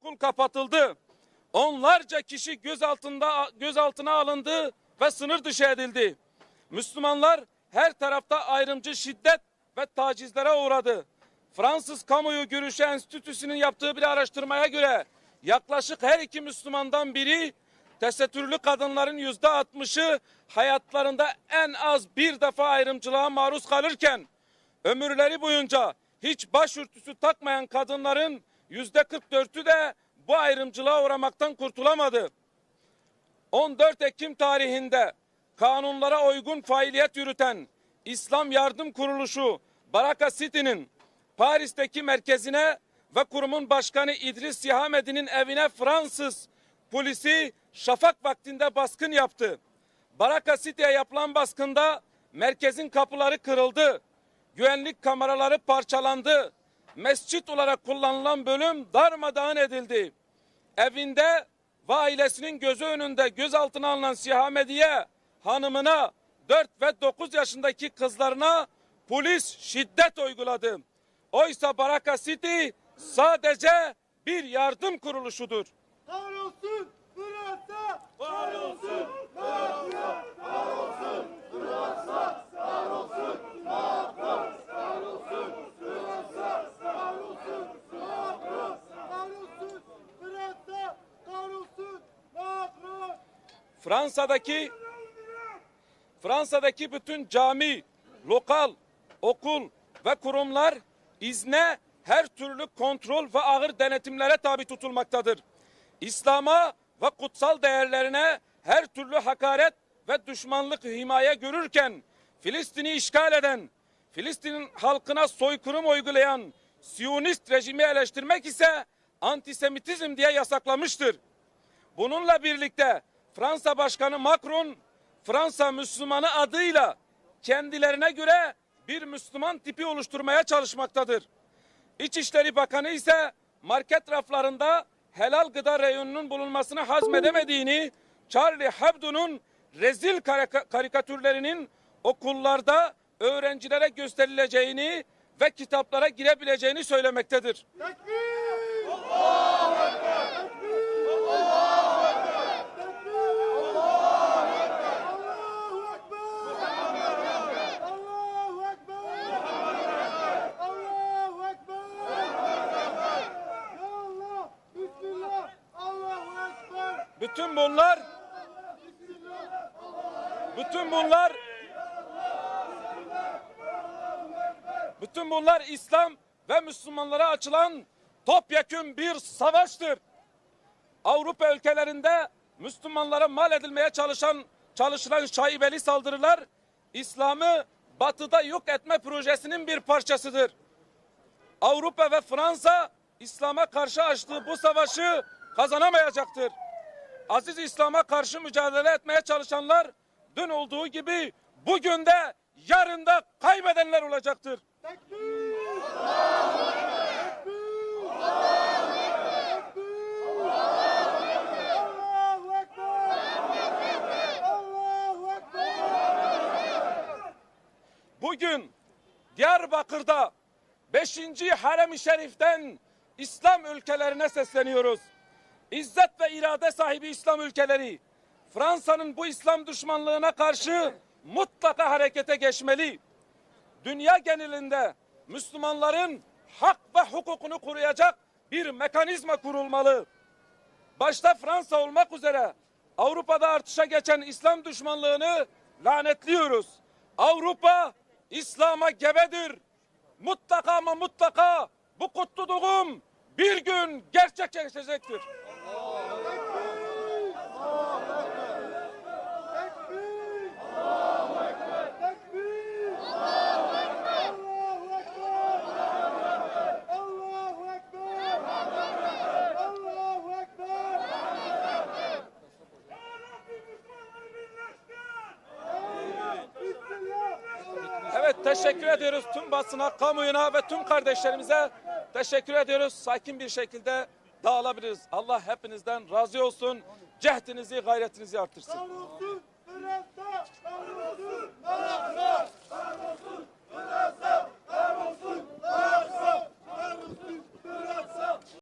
okul kapatıldı. Onlarca kişi gözaltına alındı ve sınır dışı edildi. Müslümanlar her tarafta ayrımcı şiddet ve tacizlere uğradı. Fransız Kamuoyu Görüşü Enstitüsü'nün yaptığı bir araştırmaya göre yaklaşık her iki Müslümandan biri tesettürlü kadınların %60'ı hayatlarında en az bir defa ayrımcılığa maruz kalırken ömürleri boyunca hiç başörtüsü takmayan kadınların %44'ü de bu ayrımcılığa uğramaktan kurtulamadı. 14 Ekim tarihinde kanunlara uygun faaliyet yürüten İslam Yardım Kuruluşu Baraka City'nin Paris'teki merkezine ve kurumun başkanı İdris Sihamedi'nin evine Fransız polisi şafak vaktinde baskın yaptı. Baraka City'ye yapılan baskında merkezin kapıları kırıldı. Güvenlik kameraları parçalandı. Mescit olarak kullanılan bölüm darmadağın edildi. Evinde ve ailesinin gözü önünde gözaltına alınan Sihamediye hanımına, 4 ve 9 yaşındaki kızlarına polis şiddet uyguladı. Oysa Baraka City sadece bir yardım kuruluşudur. Var olsun Fransa! Var olsun Fransa! Var olsun Fransa! Var olsun Macron! Var olsun Fransa! Var olsun Macron! Var olsun Fransa! Var olsun Macron! Fransa'daki bütün cami, lokal, okul ve kurumlar izne, her türlü kontrol ve ağır denetimlere tabi tutulmaktadır. İslam'a ve kutsal değerlerine her türlü hakaret ve düşmanlık himaye görürken Filistin'i işgal eden, Filistin'in halkına soykırım uygulayan Siyonist rejimi eleştirmek ise antisemitizm diye yasaklamıştır. Bununla birlikte Fransa Başkanı Macron, Fransa Müslümanı adıyla kendilerine göre bir Müslüman tipi oluşturmaya çalışmaktadır. İçişleri Bakanı ise market raflarında helal gıda reyonunun bulunmasını hazmedemediğini, Charlie Hebdo'nun rezil karikatürlerinin okullarda öğrencilere gösterileceğini ve kitaplara girebileceğini söylemektedir. Tekbir! Allahu Ekber! Tekbir! Allahu Ekber! Tekbir! Allahu Ekber! Allahu Ekber! Allahu Ekber! Allahu Ekber! Ya Allah! Bismillah! Allahu Ekber! Bütün bunlar İslam ve Müslümanlara açılan topyekün bir savaştır. Avrupa ülkelerinde Müslümanlara mal edilmeye çalışılan şaibeli saldırılar İslam'ı batıda yok etme projesinin bir parçasıdır. Avrupa ve Fransa İslam'a karşı açtığı bu savaşı kazanamayacaktır. Aziz İslam'a karşı mücadele etmeye çalışanlar dün olduğu gibi bugün de yarın da kaybedenler olacaktır. Tekbir! Allahu Ekber! Tekbir! Allahu Ekber! Allahu Ekber! Allahu Ekber! Bugün Diyarbakır'da 5. Harem-i Şerif'ten İslam ülkelerine sesleniyoruz. İzzet ve irade sahibi İslam ülkeleri Fransa'nın bu İslam düşmanlığına karşı mutlaka harekete geçmeli. Dünya genelinde Müslümanların hak ve hukukunu koruyacak bir mekanizma kurulmalı. Başta Fransa olmak üzere Avrupa'da artışa geçen İslam düşmanlığını lanetliyoruz. Avrupa İslam'a gebedir. Mutlaka ama mutlaka bu kutlu doğum bir gün gerçekleşecektir. Tekbir! Allahu Ekber! Tekbir! Allahu Ekber! Allahu Ekber! Allahu Ekber! Evet, teşekkür ediyoruz tüm basına, kamuoyuna ve tüm kardeşlerimize teşekkür ediyoruz. Sakin bir şekilde dağılabiliriz. Allah hepinizden razı olsun. Cehdinizi, gayretinizi artırsın. Sağ olsun.